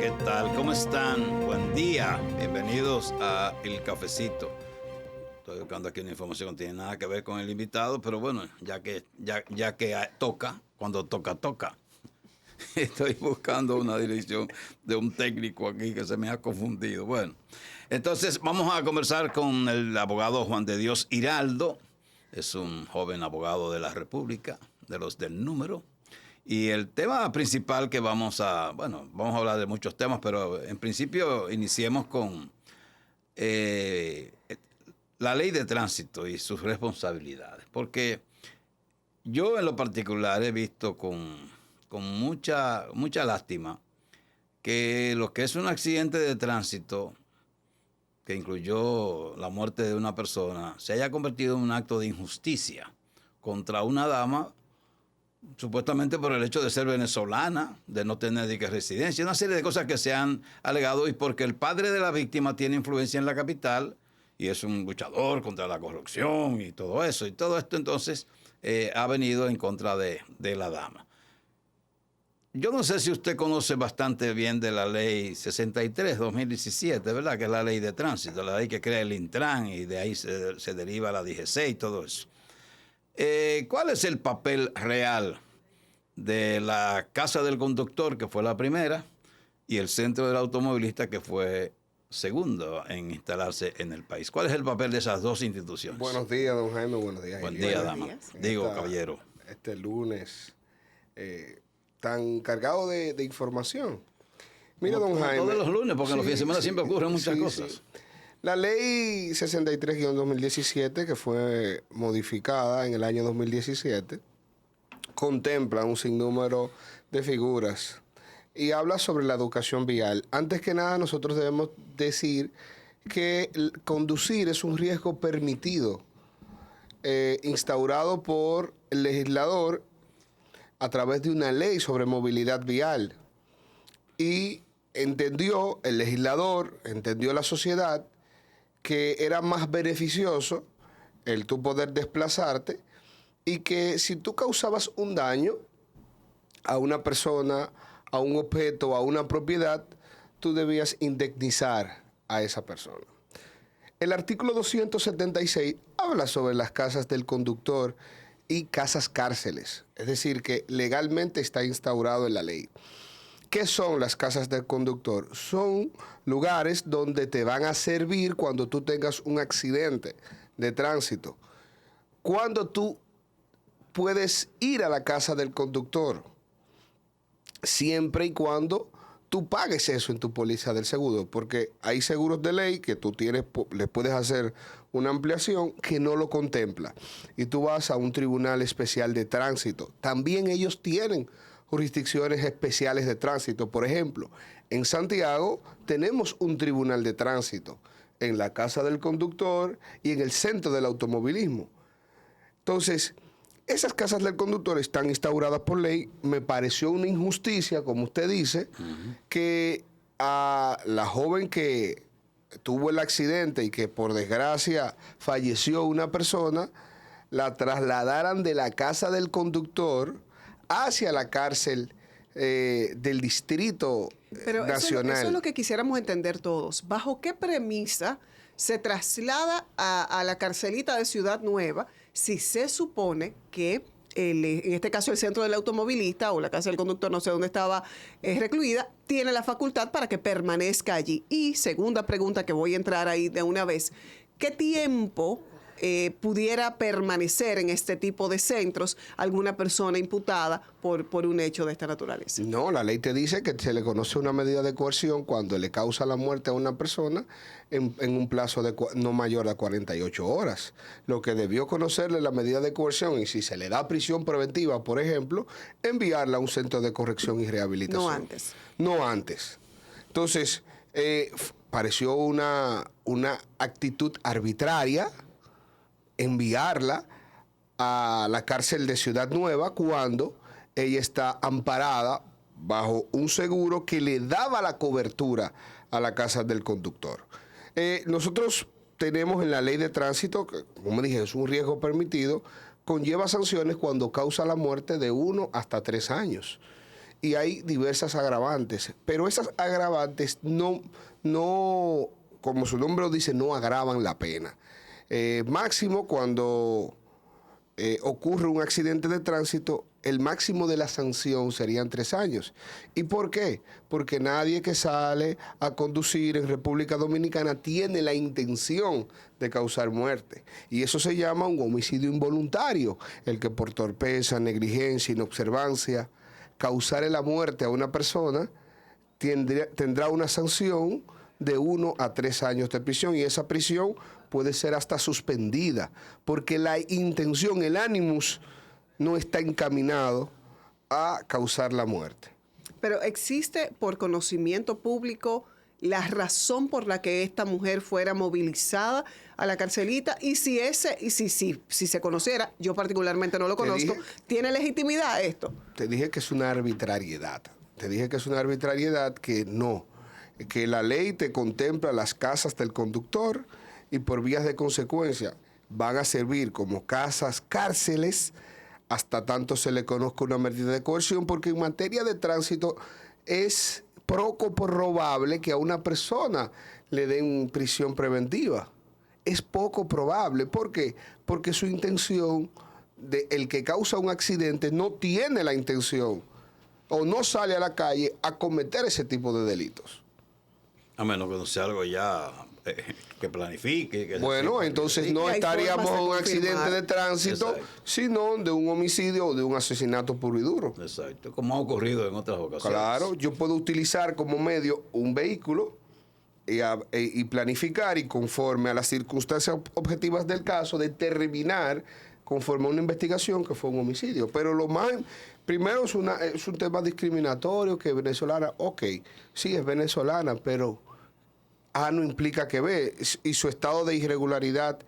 ¿qué tal? ¿Cómo están? Buen día. Bienvenidos a El Cafecito. Estoy buscando aquí una información que no tiene nada que ver con el invitado, pero bueno, ya que toca, cuando toca. Estoy buscando una dirección de un técnico aquí que se me ha confundido. Bueno, entonces vamos a conversar con el abogado Juan de Dios Hiraldo. Es un joven abogado de la República, de los del número. Y el tema principal que vamos a hablar de muchos temas, pero en principio iniciemos con la ley de tránsito y sus responsabilidades. Porque yo en lo particular he visto con mucha lástima que lo que es un accidente de tránsito que incluyó la muerte de una persona se haya convertido en un acto de injusticia contra una dama, supuestamente por el hecho de ser venezolana, de no tener residencia, una serie de cosas que se han alegado, y porque el padre de la víctima tiene influencia en la capital y es un luchador contra la corrupción y todo eso. Y todo esto entonces ha venido en contra de la dama. Yo no sé si usted conoce bastante bien de la ley 63-2017, ¿verdad? Que es la ley de tránsito, la ley que crea el Intran, y de ahí se deriva la DGC y todo eso. ¿Cuál es el papel real de la Casa del Conductor, que fue la primera, y el Centro del Automovilista, que fue segundo en instalarse en el país? ¿Cuál es el papel de esas dos instituciones? Buenos días, don Jaime. Buenos días. Buen día, dama. Digo, caballero. Este lunes tan cargado de información. Mira, don Jaime. Todos los lunes, porque en los fines de semana siempre ocurren muchas cosas. Sí. La ley 63-2017, que fue modificada en el año 2017, contempla un sinnúmero de figuras y habla sobre la educación vial. Antes que nada, nosotros debemos decir que conducir es un riesgo permitido, instaurado por el legislador a través de una ley sobre movilidad vial. Y entendió el legislador, entendió la sociedad, que era más beneficioso el tú poder desplazarte, y que si tú causabas un daño a una persona, a un objeto, a una propiedad, tú debías indemnizar a esa persona. El artículo 276 habla sobre las casas del conductor y casas cárceles, es decir, que legalmente está instaurado en la ley. ¿Qué son las casas del conductor? Son lugares donde te van a servir cuando tú tengas un accidente de tránsito. Cuando tú puedes ir a la casa del conductor, siempre y cuando tú pagues eso en tu póliza del seguro, porque hay seguros de ley que tú les puedes hacer una ampliación que no lo contempla, y tú vas a un tribunal especial de tránsito. También ellos tienen jurisdicciones especiales de tránsito. Por ejemplo, en Santiago tenemos un tribunal de tránsito, en la Casa del Conductor y en el Centro del Automovilismo. Entonces, esas casas del conductor están instauradas por ley. Me pareció una injusticia, como usted dice, que a la joven que tuvo el accidente y que por desgracia falleció una persona, la trasladaran de la Casa del Conductor hacia la cárcel del Distrito Nacional. Eso es lo que quisiéramos entender todos. ¿Bajo qué premisa se traslada a la carcelita de Ciudad Nueva si se supone que, en este caso, el Centro del Automovilista o la Casa del Conductor, no sé dónde estaba recluida, tiene la facultad para que permanezca allí? Y segunda pregunta, que voy a entrar ahí de una vez, ¿qué tiempo pudiera permanecer en este tipo de centros alguna persona imputada por un hecho de esta naturaleza? No, la ley te dice que se le conoce una medida de coerción cuando le causa la muerte a una persona en un plazo de no mayor a 48 horas. Lo que debió conocerle la medida de coerción, y si se le da prisión preventiva, por ejemplo, enviarla a un centro de corrección y rehabilitación. No antes. No antes. Entonces, pareció una actitud arbitraria enviarla a la cárcel de Ciudad Nueva cuando ella está amparada bajo un seguro que le daba la cobertura a la casa del conductor. Nosotros tenemos en la ley de tránsito, que, como dije, es un riesgo permitido, conlleva sanciones cuando causa la muerte de 1 hasta 3 años. y hay diversas agravantes, pero esas agravantes no, como su nombre lo dice, no agravan la pena. Máximo cuando ocurre un accidente de tránsito, el máximo de la sanción serían 3 años. ¿Y por qué? Porque nadie que sale a conducir en República Dominicana tiene la intención de causar muerte. Y eso se llama un homicidio involuntario, el que por torpeza, negligencia, inobservancia, causare la muerte a una persona, tendrá una sanción de 1 a 3 años de prisión, y esa prisión puede ser hasta suspendida, porque la intención, el ánimus, no está encaminado a causar la muerte. Pero existe por conocimiento público la razón por la que esta mujer fuera movilizada a la carcelita, y si se conociera, yo particularmente no lo conozco, ¿tiene legitimidad esto? Te dije que es una arbitrariedad. Que la ley te contempla las casas del conductor y por vías de consecuencia van a servir como casas cárceles hasta tanto se le conozca una medida de coerción, porque en materia de tránsito es poco probable que a una persona le den prisión preventiva. Es poco probable. ¿Por qué? Porque su intención, el que causa un accidente, no tiene la intención o no sale a la calle a cometer ese tipo de delitos. A menos que no sea algo ya que planifique. Bueno, entonces no estaríamos en un accidente de tránsito, exacto, sino de un homicidio o de un asesinato puro y duro. Exacto, como ha ocurrido en otras ocasiones. Claro, yo puedo utilizar como medio un vehículo y planificar, y conforme a las circunstancias objetivas del caso, determinar, conforme a una investigación, que fue un homicidio. Pero lo más... Primero es un tema discriminatorio, que venezolana, ok, sí es venezolana, pero A no implica que B, y su estado de irregularidad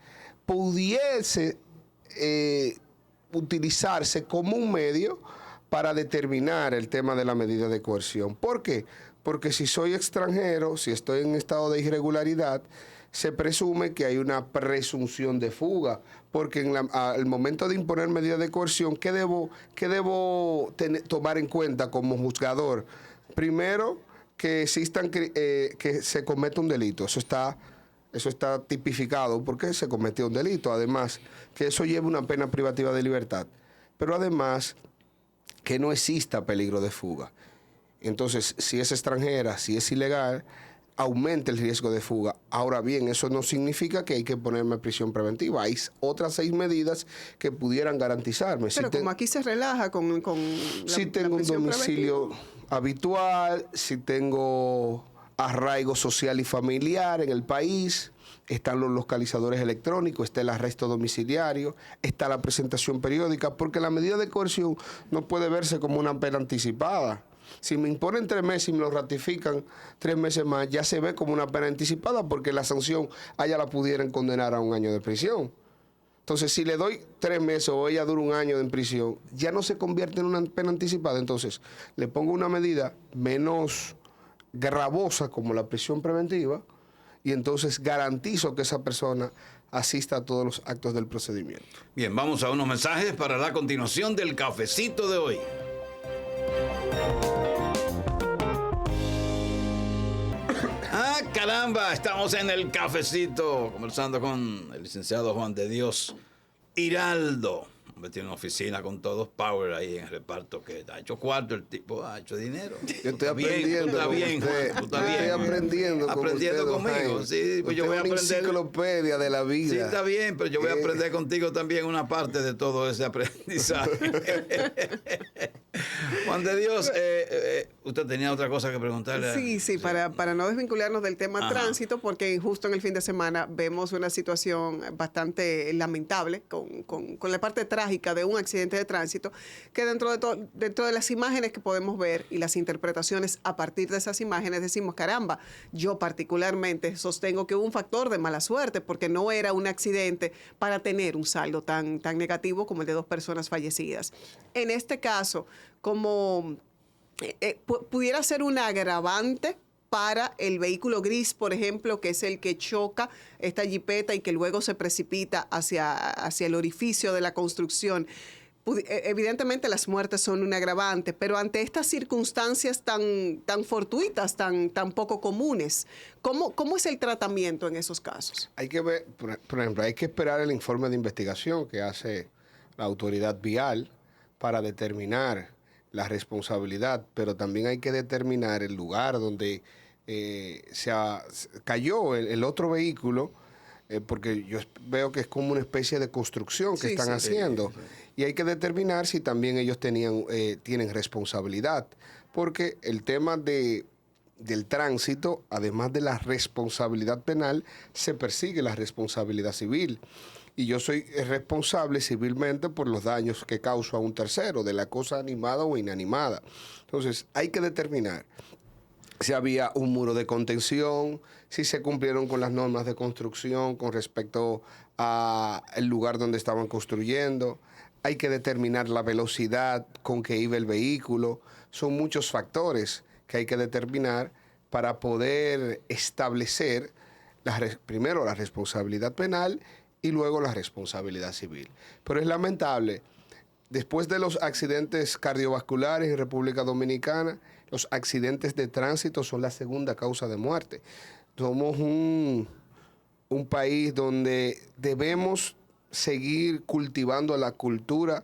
pudiese utilizarse como un medio para determinar el tema de la medida de coerción. ¿Por qué? Porque si soy extranjero, si estoy en estado de irregularidad, se presume que hay una presunción de fuga, porque al momento de imponer medidas de coerción, ¿qué debo tomar en cuenta como juzgador? Primero, que existan, que se cometa un delito. Eso está tipificado porque se cometió un delito. Además, que eso lleve una pena privativa de libertad. Pero además, que no exista peligro de fuga. Entonces, si es extranjera, si es ilegal, aumenta el riesgo de fuga. Ahora bien, eso no significa que hay que ponerme prisión preventiva. Hay otras 6 medidas que pudieran garantizarme. Pero como aquí se relaja con si tengo un domicilio habitual, si tengo arraigo social y familiar en el país, están los localizadores electrónicos, está el arresto domiciliario, está la presentación periódica, porque la medida de coerción no puede verse como una pena anticipada. Si me imponen 3 meses y me lo ratifican 3 meses más, ya se ve como una pena anticipada, porque la sanción allá la pudieran condenar a 1 año de prisión. Entonces, si le doy 3 meses o ella dura 1 año en prisión, ya no se convierte en una pena anticipada. Entonces, le pongo una medida menos gravosa como la prisión preventiva, y entonces garantizo que esa persona asista a todos los actos del procedimiento. Bien, vamos a unos mensajes para la continuación del cafecito de hoy. ¡Ah, caramba! Estamos en el cafecito conversando con el licenciado Juan de Dios Hiraldo. Tiene una oficina con todos power ahí en el reparto, que ha hecho cuarto el tipo, ha hecho dinero. Yo estoy aprendiendo con usted. Estoy aprendiendo conmigo. Sí, pues yo voy a aprender. Una enciclopedia de la vida. Sí, está bien, pero yo voy a aprender contigo también una parte de todo ese aprendizaje. Juan de Dios, usted tenía otra cosa que preguntarle. Sí, para no desvincularnos del tema tránsito, porque justo en el fin de semana vemos una situación bastante lamentable con la parte trágica de un accidente de tránsito, que dentro de las imágenes que podemos ver y las interpretaciones a partir de esas imágenes decimos, caramba, yo particularmente sostengo que hubo un factor de mala suerte, porque no era un accidente para tener un saldo tan negativo como el de 2 personas fallecidas. En este caso, como pudiera ser un agravante para el vehículo gris, por ejemplo, que es el que choca esta jipeta y que luego se precipita hacia el orificio de la construcción. evidentemente las muertes son un agravante, pero ante estas circunstancias tan fortuitas, tan poco comunes, ¿cómo es el tratamiento en esos casos? Hay que ver, por ejemplo, hay que esperar el informe de investigación que hace la autoridad vial para determinar la responsabilidad, pero también hay que determinar el lugar donde cayó el otro vehículo, porque yo veo que es como una especie de construcción que están haciendo. Sí. Y hay que determinar si también ellos tienen responsabilidad, porque el tema del tránsito, además de la responsabilidad penal, se persigue la responsabilidad civil. Y yo soy responsable civilmente por los daños que causo a un tercero, de la cosa animada o inanimada. Entonces, hay que determinar si había un muro de contención, si se cumplieron con las normas de construcción con respecto al lugar donde estaban construyendo. Hay que determinar la velocidad con que iba el vehículo. Son muchos factores que hay que determinar para poder establecer primero la responsabilidad penal y luego la responsabilidad civil. Pero es lamentable, después de los accidentes cardiovasculares en República Dominicana, los accidentes de tránsito son la segunda causa de muerte. Somos un país donde debemos seguir cultivando la cultura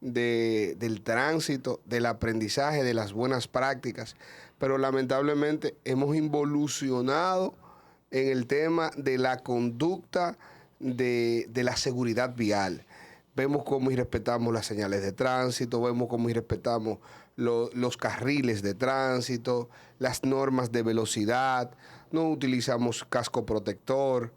del tránsito, del aprendizaje, de las buenas prácticas, pero lamentablemente hemos involucionado en el tema de la conducta de la seguridad vial. Vemos cómo irrespetamos las señales de tránsito, vemos cómo irrespetamos los carriles de tránsito, las normas de velocidad, no utilizamos casco protector,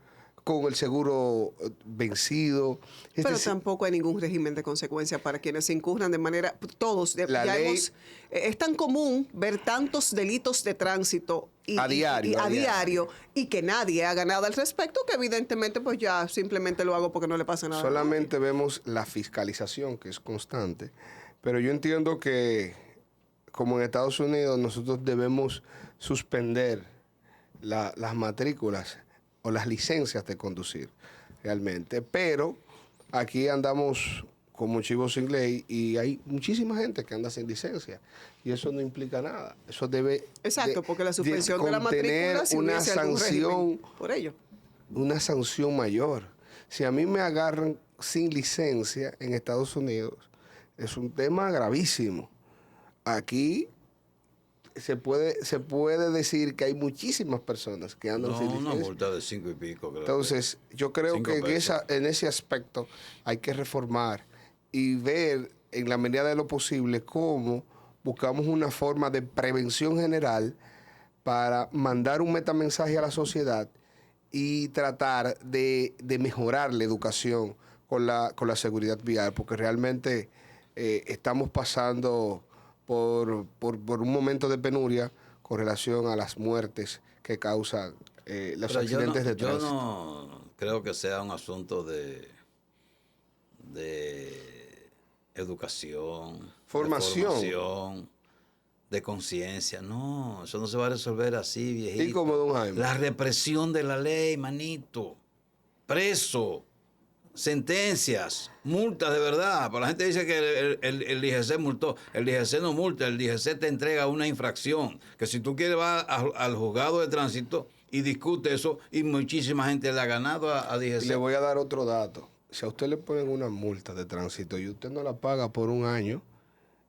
con el seguro vencido. Pero tampoco hay ningún régimen de consecuencia para quienes se incurran de manera... Todos, es tan común ver tantos delitos de tránsito a diario y que nadie haga nada al respecto, que evidentemente pues ya simplemente lo hago porque no le pasa nada. Solamente vemos la fiscalización, que es constante, pero yo entiendo que, como en Estados Unidos, nosotros debemos suspender las matrículas o las licencias de conducir, realmente. Pero aquí andamos como chivos sin ley y hay muchísima gente que anda sin licencia y eso no implica nada. Eso debe porque la suspensión de la matrícula si una sanción por ello. Una sanción mayor. Si a mí me agarran sin licencia en Estados Unidos, es un tema gravísimo. Aquí se puede decir que hay muchísimas personas que andan sin licencia. Una multa de 5 y pico. Creo. Entonces, yo creo que en ese aspecto hay que reformar y ver en la medida de lo posible cómo buscamos una forma de prevención general para mandar un metamensaje a la sociedad y tratar de mejorar la educación con la seguridad vial, porque realmente estamos pasando por un momento de penuria con relación a las muertes que causan los accidentes de tránsito. Yo no creo que sea un asunto de educación, formación, de conciencia. No, eso no se va a resolver así, viejito. Y como don Jaime. La represión de la ley, manito. Preso. Sentencias, multas de verdad. Pero la gente dice que el DGC multó. El DGC no multa, el DGC te entrega una infracción. Que si tú quieres vas al juzgado de tránsito y discute eso, y muchísima gente le ha ganado a DGC. Y le voy a dar otro dato. Si a usted le ponen una multa de tránsito y usted no la paga por un año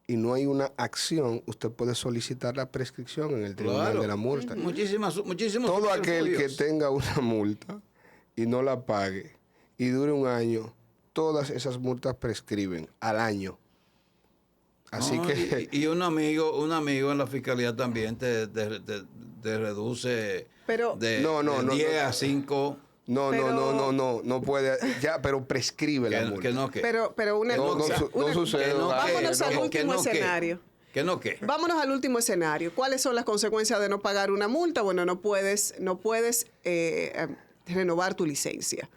y no hay una acción, usted puede solicitar la prescripción en el tribunal de la multa. Muchísimos. Todo aquel que tenga una multa y no la pague y dure un año, todas esas multas prescriben al año. Así que... Y un amigo en la fiscalía también te reduce de 10 a 5... No puede, ya, pero prescribe la multa. Pero una cosa. No sucede. Vámonos al último escenario. Vámonos al último escenario. ¿Cuáles son las consecuencias de no pagar una multa? Bueno, no puedes renovar tu licencia.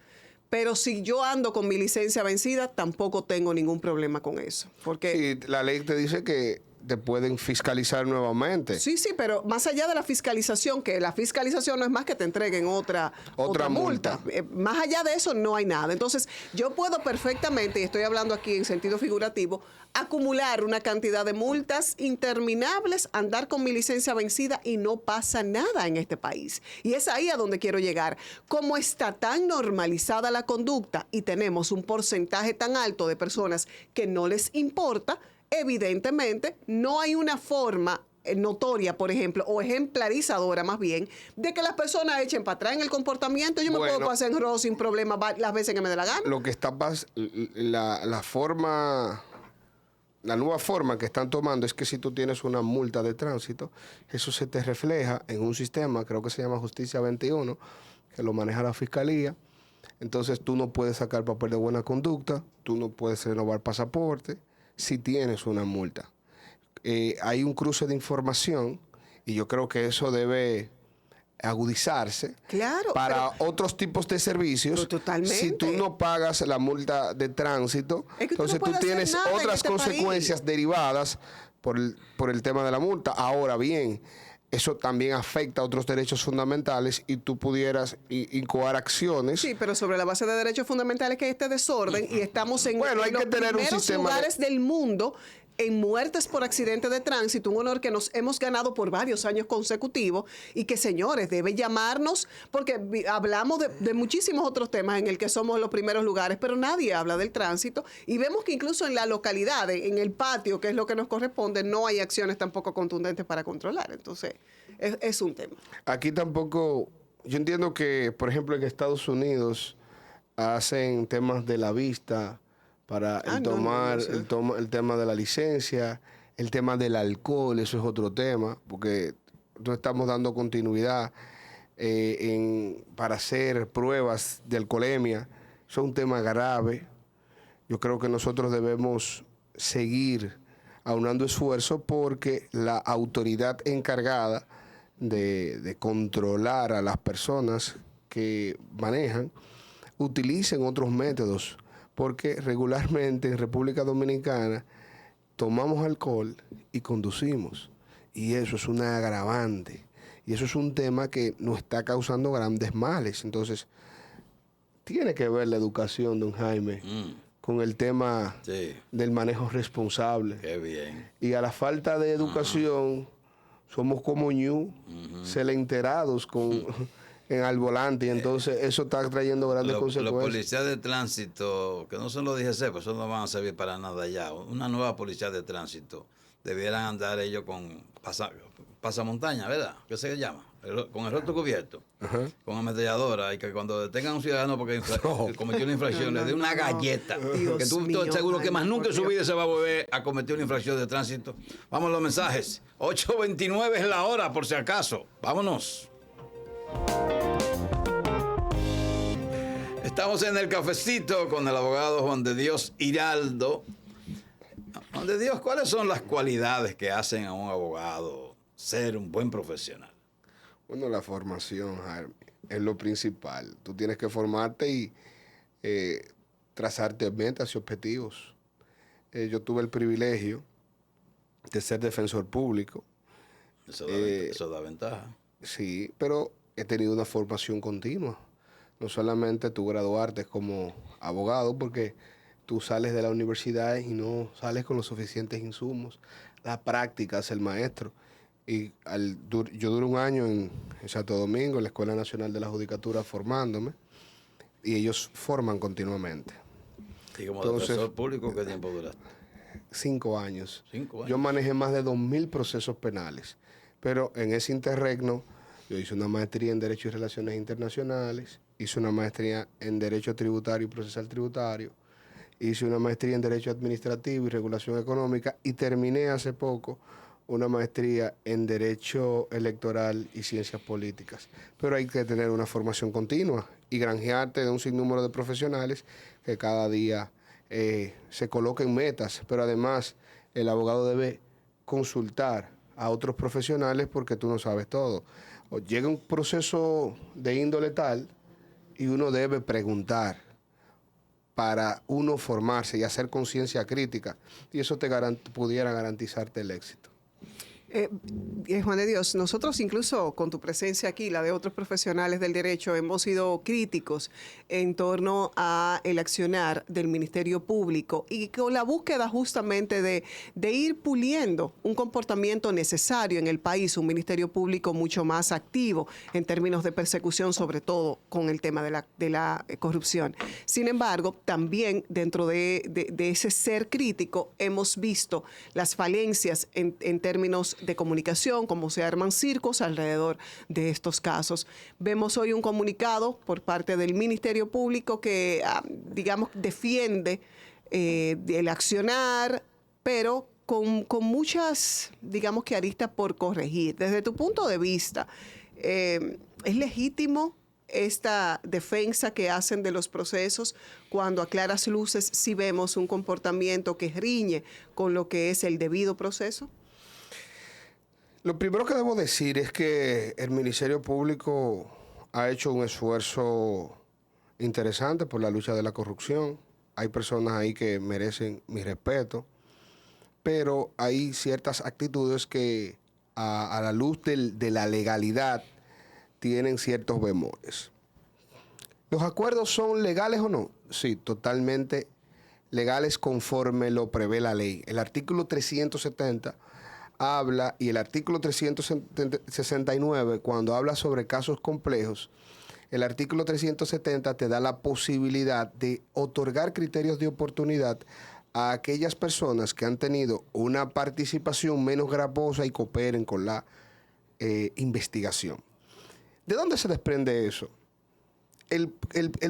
Pero si yo ando con mi licencia vencida, tampoco tengo ningún problema con eso. Porque sí, la ley te dice que te pueden fiscalizar nuevamente. Sí, sí, pero más allá de la fiscalización, que la fiscalización no es más que te entreguen otra multa. Más allá de eso no hay nada. Entonces, yo puedo perfectamente, y estoy hablando aquí en sentido figurativo, acumular una cantidad de multas interminables, andar con mi licencia vencida y no pasa nada en este país. Y es ahí a donde quiero llegar. Como está tan normalizada la conducta y tenemos un porcentaje tan alto de personas que no les importa, evidentemente no hay una forma notoria, por ejemplo, o ejemplarizadora más bien, de que las personas echen para atrás en el comportamiento. Yo me puedo pasar en rojo sin problema las veces que me dé la gana. Lo que está la nueva forma que están tomando es que si tú tienes una multa de tránsito, eso se te refleja en un sistema, creo que se llama Justicia 21, que lo maneja la Fiscalía. Entonces tú no puedes sacar papel de buena conducta, tú no puedes renovar pasaporte si tienes una multa. Hay un cruce de información y yo creo que eso debe agudizarse para otros tipos de servicios. Totalmente. Si tú no pagas la multa de tránsito, entonces tú tienes otras consecuencias derivadas por el tema de la multa. Ahora bien, eso también afecta a otros derechos fundamentales y tú pudieras incoar acciones. Sí, pero sobre la base de derechos fundamentales que hay este desorden y estamos en hay los que tener un primeros sistema lugares del mundo en muertes por accidente de tránsito, un honor que nos hemos ganado por varios años consecutivos y que, señores, debe llamarnos, porque hablamos de muchísimos otros temas en el que somos los primeros lugares, pero nadie habla del tránsito y vemos que incluso en la localidad, en el patio, que es lo que nos corresponde, no hay acciones tampoco contundentes para controlar. Entonces, es un tema. Aquí tampoco, yo entiendo que, por ejemplo, en Estados Unidos hacen temas de la vista, para el tema de la licencia, el tema del alcohol, eso es otro tema, porque no estamos dando continuidad para hacer pruebas de alcoholemia. Eso es un tema grave. Yo creo que nosotros debemos seguir aunando esfuerzos porque la autoridad encargada de controlar a las personas que manejan utilicen otros métodos, porque regularmente en República Dominicana tomamos alcohol y conducimos. Y eso es una agravante. Y eso es un tema que nos está causando grandes males. Entonces, tiene que ver la educación, don Jaime, con el tema del manejo responsable. Qué bien. Y a la falta de educación, somos como enterados al volante, y entonces eso está trayendo grandes consecuencias. Los policías de tránsito, que no son los DGC, pues eso no van a servir para nada ya. Una nueva policía de tránsito, debieran andar ellos con pasamontaña, ¿verdad? ¿Qué se llama? Con el rostro cubierto, con ametralladora, y que cuando detengan a un ciudadano porque cometió una infracción, le dé una galleta. Que tú estás seguro que más nunca en su vida se va a volver a cometer una infracción de tránsito. Vamos a los mensajes. 8:29 es la hora, por si acaso. Vámonos. Estamos en el cafecito con el abogado Juan de Dios Hiraldo. Juan de Dios, ¿cuáles son las cualidades que hacen a un abogado ser un buen profesional? Bueno, la formación, Jaime, es lo principal. Tú tienes que formarte y trazarte metas y objetivos. Yo tuve el privilegio de ser defensor público. Eso da ventaja. Sí, pero he tenido una formación continua. No solamente tú graduarte como abogado, porque tú sales de la universidad y no sales con los suficientes insumos. La práctica es el maestro. Y yo duré un año en Santo Domingo, en la Escuela Nacional de la Judicatura, formándome, y ellos forman continuamente. ¿Y como defensor público qué tiempo duraste? 5 años. 5 años. Yo manejé más de 2,000 procesos penales, pero en ese interregno yo hice una maestría en Derecho y Relaciones Internacionales, hice una maestría en Derecho Tributario y Procesal Tributario, hice una maestría en Derecho Administrativo y Regulación Económica y terminé hace poco una maestría en Derecho Electoral y Ciencias Políticas. Pero hay que tener una formación continua y granjearte de un sinnúmero de profesionales que cada día se coloquen metas, pero además el abogado debe consultar a otros profesionales porque tú no sabes todo. O llega un proceso de índole tal y uno debe preguntar para uno formarse y hacer conciencia crítica, y eso pudiera garantizarte el éxito. Juan de Dios, nosotros incluso con tu presencia aquí, la de otros profesionales del derecho, hemos sido críticos en torno a el accionar del Ministerio Público y con la búsqueda justamente de ir puliendo un comportamiento necesario en el país, un Ministerio Público mucho más activo en términos de persecución, sobre todo con el tema de la corrupción. Sin embargo, también dentro de ese ser crítico hemos visto las falencias en términos de comunicación, cómo se arman circos alrededor de estos casos. Vemos hoy un comunicado por parte del Ministerio Público que, digamos, defiende el accionar, pero con muchas, digamos que aristas por corregir. Desde tu punto de vista, ¿es legítimo esta defensa que hacen de los procesos cuando a claras luces sí vemos un comportamiento que riñe con lo que es el debido proceso? Lo primero que debo decir es que el Ministerio Público ha hecho un esfuerzo interesante por la lucha de la corrupción. Hay personas ahí que merecen mi respeto, pero hay ciertas actitudes que a la luz de la legalidad tienen ciertos bemoles. ¿Los acuerdos son legales o no? Sí, totalmente legales conforme lo prevé la ley. El artículo 370 habla, y el artículo 369, cuando habla sobre casos complejos, el artículo 370 te da la posibilidad de otorgar criterios de oportunidad a aquellas personas que han tenido una participación menos gravosa y cooperen con la investigación. ¿De dónde se desprende eso? El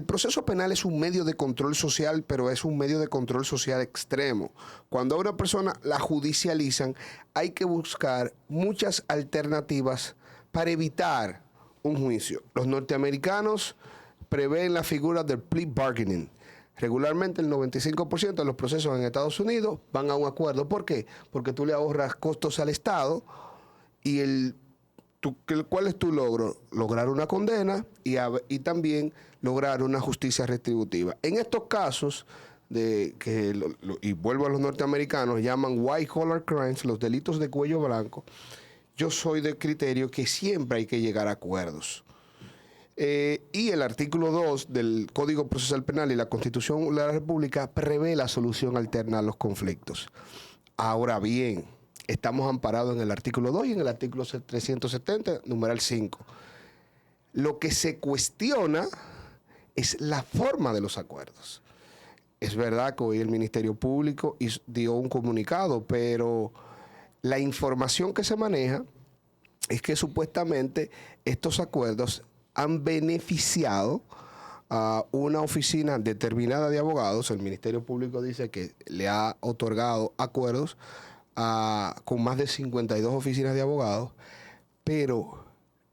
proceso penal es un medio de control social, pero es un medio de control social extremo. Cuando a una persona la judicializan, hay que buscar muchas alternativas para evitar un juicio. Los norteamericanos prevén la figura del plea bargaining. Regularmente el 95% de los procesos en Estados Unidos van a un acuerdo. ¿Por qué? Porque tú le ahorras costos al Estado y ¿cuál es tu logro? Lograr una condena y también lograr una justicia retributiva. En estos casos, y vuelvo a los norteamericanos, llaman white collar crimes, los delitos de cuello blanco, yo soy del criterio que siempre hay que llegar a acuerdos. Y el artículo 2 del Código Procesal Penal y la Constitución de la República prevé la solución alterna a los conflictos. Ahora bien, estamos amparados en el artículo 2 y en el artículo 370, numeral 5. Lo que se cuestiona es la forma de los acuerdos. Es verdad que hoy el Ministerio Público dio un comunicado, pero la información que se maneja es que supuestamente estos acuerdos han beneficiado a una oficina determinada de abogados. El Ministerio Público dice que le ha otorgado acuerdos con más de 52 oficinas de abogados, pero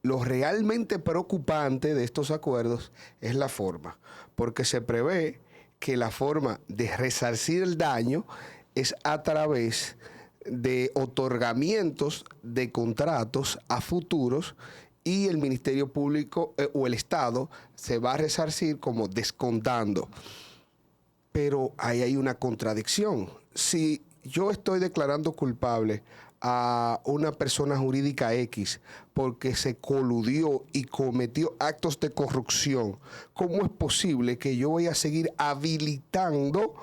lo realmente preocupante de estos acuerdos es la forma, porque se prevé que la forma de resarcir el daño es a través de otorgamientos de contratos a futuros y el Ministerio Público o el Estado se va a resarcir como descontando. Pero ahí hay una contradicción. Si yo estoy declarando culpable a una persona jurídica X porque se coludió y cometió actos de corrupción, ¿cómo es posible que yo voy a seguir habilitando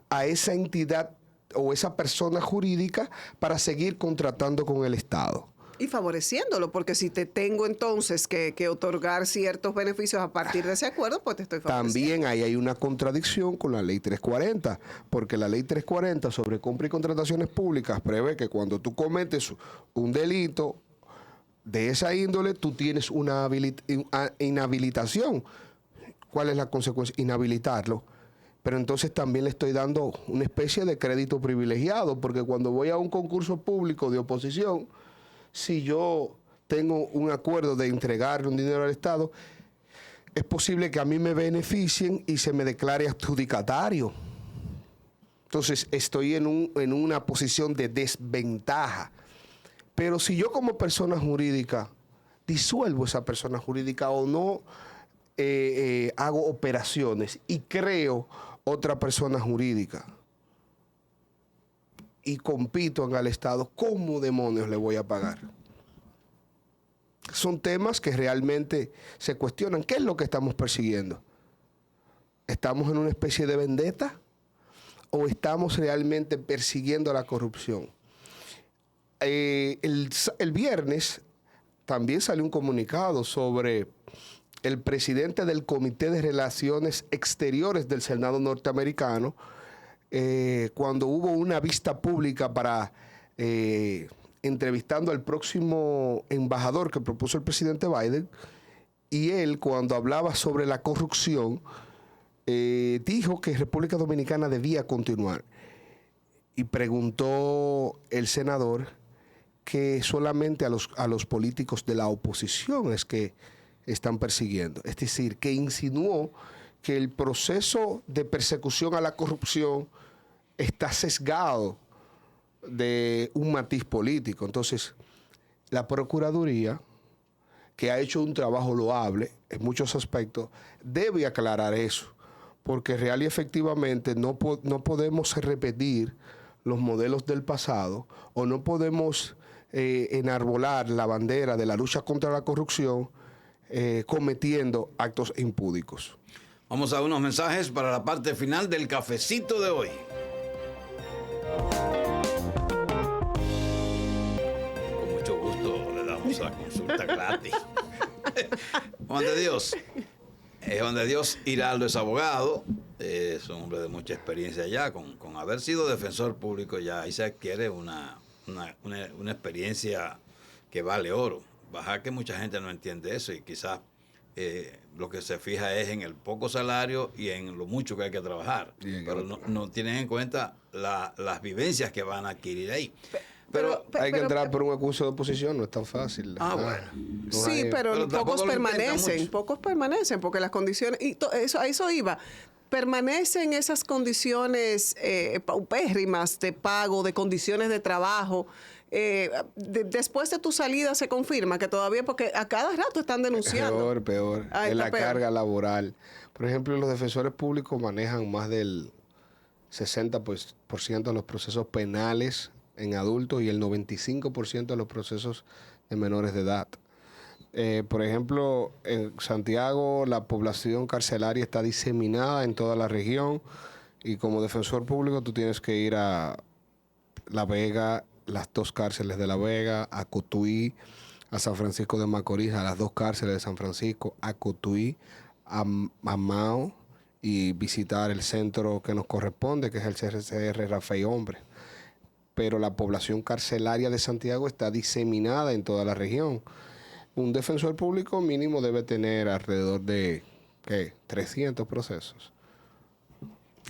a esa entidad o esa persona jurídica para seguir contratando con el Estado? Y favoreciéndolo, porque si te tengo entonces que otorgar ciertos beneficios a partir de ese acuerdo, pues te estoy favoreciendo. También ahí hay una contradicción con la Ley 340, porque la Ley 340 sobre compra y contrataciones públicas prevé que cuando tú cometes un delito de esa índole, tú tienes una inhabilitación. ¿Cuál es la consecuencia? Inhabilitarlo. Pero entonces también le estoy dando una especie de crédito privilegiado, porque cuando voy a un concurso público de oposición, si yo tengo un acuerdo de entregarle un dinero al Estado, es posible que a mí me beneficien y se me declare adjudicatario. Entonces estoy en una posición de desventaja. Pero si yo como persona jurídica disuelvo esa persona jurídica o no hago operaciones y creo otra persona jurídica y compito en el Estado, ¿cómo demonios le voy a pagar? Son temas que realmente se cuestionan. ¿Qué es lo que estamos persiguiendo? ¿Estamos en una especie de vendetta o estamos realmente persiguiendo la corrupción? El viernes también salió un comunicado sobre el presidente del Comité de Relaciones Exteriores del Senado norteamericano, cuando hubo una vista pública para entrevistando al próximo embajador que propuso el presidente Biden, y él, cuando hablaba sobre la corrupción, dijo que República Dominicana debía continuar. Y preguntó el senador que solamente a los políticos de la oposición es que están persiguiendo. Es decir, que insinuó que el proceso de persecución a la corrupción está sesgado de un matiz político. Entonces, la Procuraduría, que ha hecho un trabajo loable en muchos aspectos, debe aclarar eso, porque real y efectivamente no podemos repetir los modelos del pasado, o no podemos enarbolar la bandera de la lucha contra la corrupción cometiendo actos impúdicos. Vamos a unos mensajes para la parte final del cafecito de hoy. Con mucho gusto le damos la consulta gratis. Juan de Dios Hiraldo es abogado, es un hombre de mucha experiencia ya, con haber sido defensor público ya, ahí se adquiere una experiencia que vale oro. Baja que mucha gente no entiende eso y quizás lo que se fija es en el poco salario y en lo mucho que hay que trabajar, pero no tienen en cuenta las vivencias que van a adquirir ahí. Pero hay que entrar por un acuso de oposición, no es tan fácil. Bueno. Sí, pero pocos permanecen, porque las condiciones, y a eso iba, permanecen esas condiciones paupérrimas de pago, de condiciones de trabajo. Después de tu salida se confirma que todavía, porque a cada rato están denunciando. Peor. Es la carga laboral. Por ejemplo, los defensores públicos manejan más del 60% de los procesos penales en adultos y el 95% de los procesos de menores de edad. Por ejemplo, en Santiago la población carcelaria está diseminada en toda la región y como defensor público tú tienes que ir a La Vega, las 2 cárceles de La Vega, a Cotuí, a San Francisco de Macorís, a las 2 cárceles de San Francisco, a Cotuí, a Mao, y visitar el centro que nos corresponde, que es el CRCR Rafael Hombre. Pero la población carcelaria de Santiago está diseminada en toda la región. Un defensor público mínimo debe tener alrededor de 300 procesos.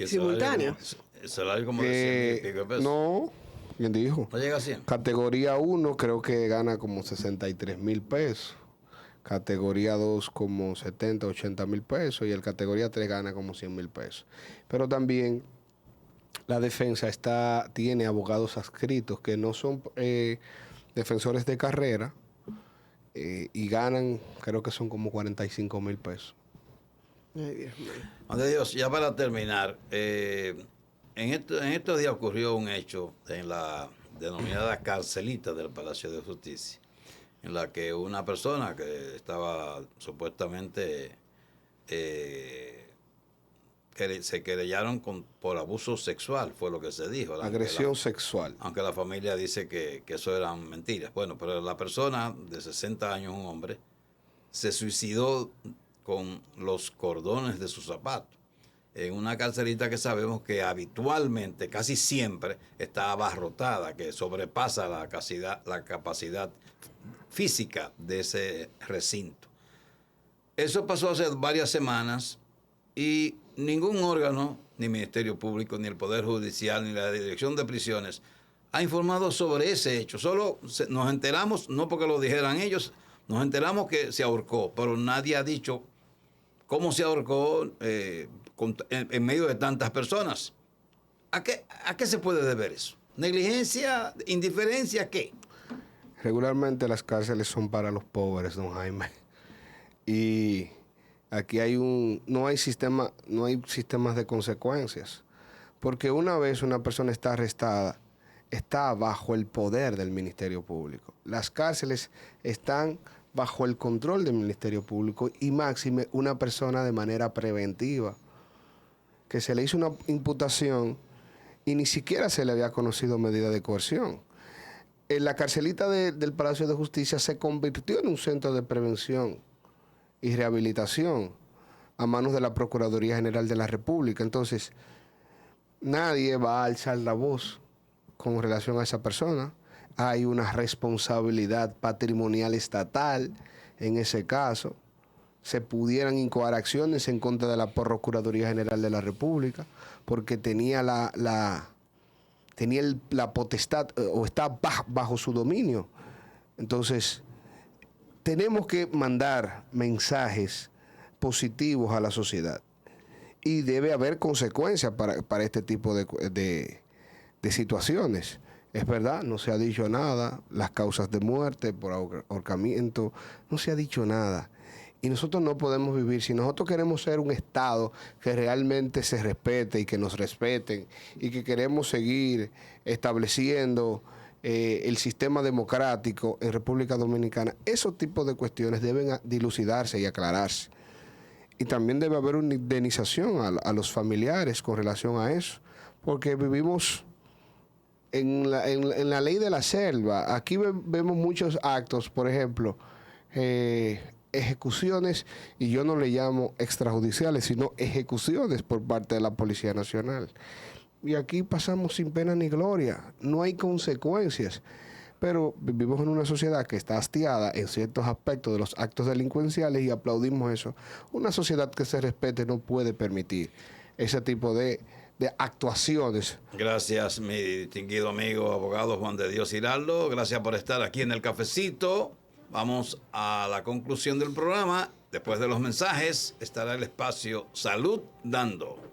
¿Simultáneos? ¿El salario como de 100 y pico de pesos? No, ¿quién dijo? ¿No llega a 100? Categoría 1 creo que gana como 63,000 pesos. Categoría 2 como 70, 80 mil pesos. Y el categoría 3 gana como 100,000 pesos. Pero también la defensa tiene abogados adscritos que no son defensores de carrera y ganan, creo que son como 45,000 pesos. Ay, Dios mío. Juan de Dios, ya para terminar, en estos días ocurrió un hecho en la denominada carcelita del Palacio de Justicia, en la que una persona que estaba supuestamente se querellaron por abuso sexual, fue lo que se dijo. Agresión sexual. Aunque la familia dice que eso eran mentiras. Bueno, pero la persona de 60 años, un hombre, se suicidó con los cordones de sus zapatos en una carcelita que sabemos que habitualmente, casi siempre, está abarrotada, que sobrepasa la capacidad física de ese recinto. Eso pasó hace varias semanas y ningún órgano, ni Ministerio Público, ni el Poder Judicial, ni la Dirección de Prisiones, ha informado sobre ese hecho. Solo nos enteramos, no porque lo dijeran ellos, nos enteramos que se ahorcó, pero nadie ha dicho cómo se ahorcó en medio de tantas personas. ¿A qué se puede deber eso? ¿Negligencia? ¿Indiferencia? ¿Qué? Regularmente las cárceles son para los pobres, don Jaime. Y Aquí no hay sistemas de consecuencias. Porque una vez una persona está arrestada, está bajo el poder del Ministerio Público. Las cárceles están bajo el control del Ministerio Público y máxime una persona de manera preventiva, que se le hizo una imputación y ni siquiera se le había conocido medida de coerción. La carcelita del Palacio de Justicia se convirtió en un centro de prevención y rehabilitación a manos de la Procuraduría General de la República. Entonces, nadie va a alzar la voz con relación a esa persona. Hay una responsabilidad patrimonial estatal en ese caso. Se pudieran incoar acciones en contra de la Procuraduría General de la República porque tenía la potestad o está bajo su dominio. Entonces, tenemos que mandar mensajes positivos a la sociedad y debe haber consecuencias para este tipo de situaciones. Es verdad, no se ha dicho nada, las causas de muerte por ahorcamiento, no se ha dicho nada. Y nosotros no podemos vivir, si nosotros queremos ser un Estado que realmente se respete y que nos respeten y que queremos seguir estableciendo el sistema democrático en República Dominicana, esos tipos de cuestiones deben dilucidarse y aclararse. Y también debe haber una indemnización a los familiares con relación a eso, porque vivimos en la ley de la selva. Aquí vemos muchos actos, por ejemplo, ejecuciones, y yo no le llamo extrajudiciales, sino ejecuciones por parte de la Policía Nacional. Y aquí pasamos sin pena ni gloria, no hay consecuencias. Pero vivimos en una sociedad que está hastiada en ciertos aspectos de los actos delincuenciales y aplaudimos eso. Una sociedad que se respete no puede permitir ese tipo de actuaciones. Gracias, mi distinguido amigo abogado Juan de Dios Giraldo. Gracias por estar aquí en el cafecito. Vamos a la conclusión del programa. Después de los mensajes estará el espacio Salud Dando.